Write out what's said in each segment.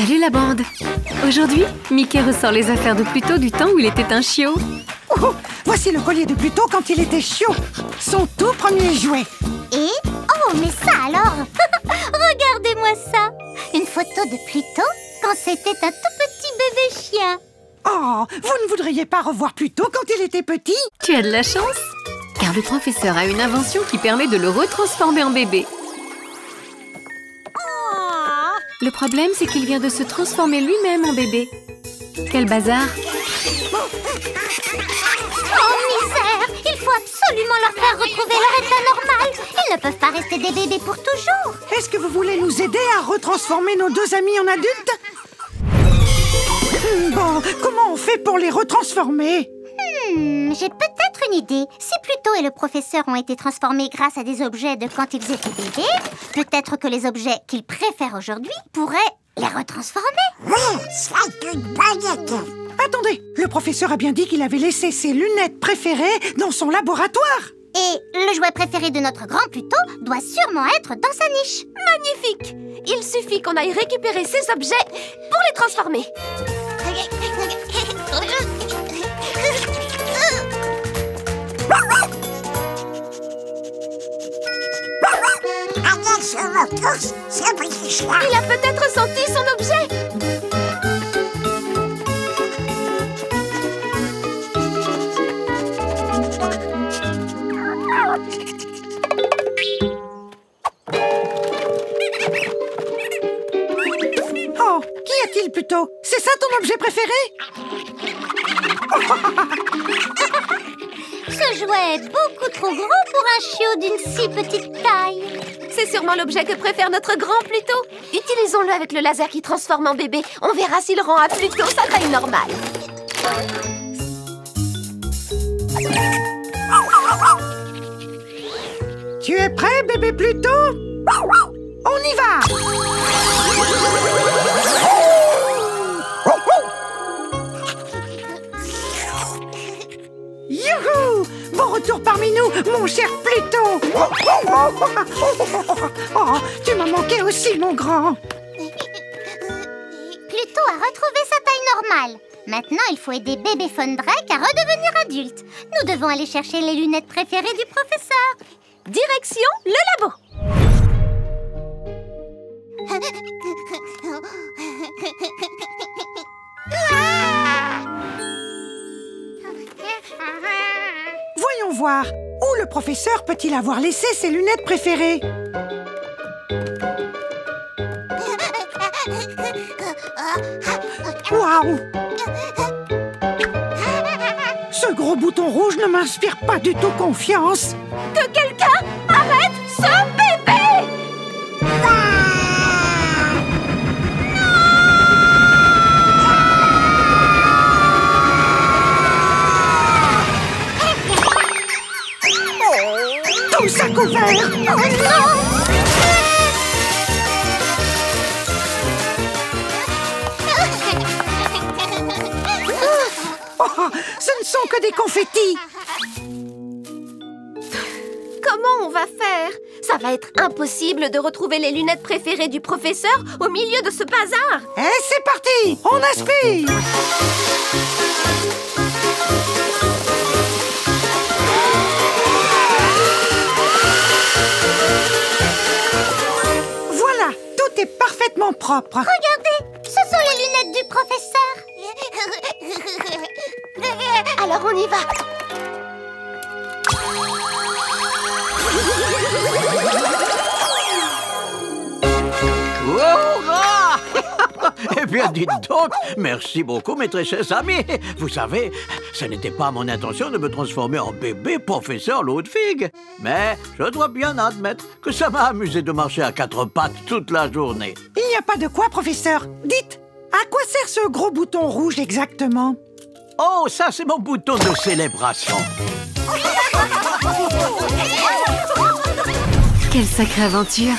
Salut la bande! Aujourd'hui, Mickey ressort les affaires de Pluto du temps où il était un chiot. Oh, voici le collier de Pluto quand il était chiot. Son tout premier jouet. Et... oh, mais ça alors! Regardez-moi ça! Une photo de Pluto quand c'était un tout petit bébé chien. Oh, vous ne voudriez pas revoir Pluto quand il était petit? Tu as de la chance, car le professeur a une invention qui permet de le retransformer en bébé. Le problème, c'est qu'il vient de se transformer lui-même en bébé. Quel bazar! Oh, misère! Il faut absolument leur faire retrouver leur état normal. Ils ne peuvent pas rester des bébés pour toujours. Est-ce que vous voulez nous aider à retransformer nos deux amis en adultes? Bon, comment on fait pour les retransformer? J'ai peut-être une idée. Si Pluto et le professeur ont été transformés grâce à des objets de quand ils étaient bébés, peut-être que les objets qu'ils préfèrent aujourd'hui pourraient les retransformer. Oui, c'est une bonne idée. Attendez, le professeur a bien dit qu'il avait laissé ses lunettes préférées dans son laboratoire. Et le jouet préféré de notre grand Pluto doit sûrement être dans sa niche. Magnifique! Il suffit qu'on aille récupérer ces objets pour les transformer. Allez sur mon tous, ce petit chien. Il a peut-être senti son objet. Oh, qu'y a-t-il plutôt? C'est ça ton objet préféré? Ce jouet est beaucoup trop gros pour un chiot d'une si petite taille. C'est sûrement l'objet que préfère notre grand Pluto. Utilisons-le avec le laser qui transforme en bébé. On verra s'il rend à Pluto sa taille normale. Tu es prêt, bébé Pluto? On y va! Youhou! Bon retour parmi nous, mon cher Pluto! Oh, tu m'as manqué aussi, mon grand! Pluto a retrouvé sa taille normale. Maintenant, il faut aider bébé Fondrake à redevenir adulte. Nous devons aller chercher les lunettes préférées du professeur. Direction le labo. Voyons voir, où le professeur peut-il avoir laissé ses lunettes préférées? Waouh! Ce gros bouton rouge ne m'inspire pas du tout confiance. Que quelqu'un arrête ce bébé! Tous à couvert! Oh non! Oh, ce ne sont que des confettis! Comment on va faire? Ça va être impossible de retrouver les lunettes préférées du professeur au milieu de ce bazar. Et c'est parti! On aspire! Voilà, tout est parfaitement propre. Regardez, ce sont les lunettes du professeur. Alors on y va. Hurrah! Eh bien, dites donc, merci beaucoup, mes très chers amis. Vous savez, ce n'était pas mon intention de me transformer en bébé professeur Ludwig. Mais je dois bien admettre que ça m'a amusé de marcher à quatre pattes toute la journée. Il n'y a pas de quoi, professeur. Dites, à quoi sert ce gros bouton rouge exactement? Oh, ça, c'est mon bouton de célébration. Quelle sacrée aventure!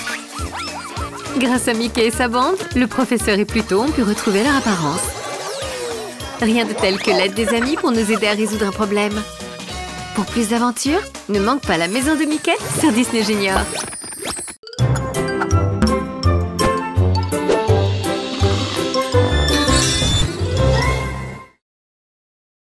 Grâce à Mickey et sa bande, le professeur et Pluto ont pu retrouver leur apparence. Rien de tel que l'aide des amis pour nous aider à résoudre un problème. Pour plus d'aventures, ne manque pas la maison de Mickey sur Disney Junior.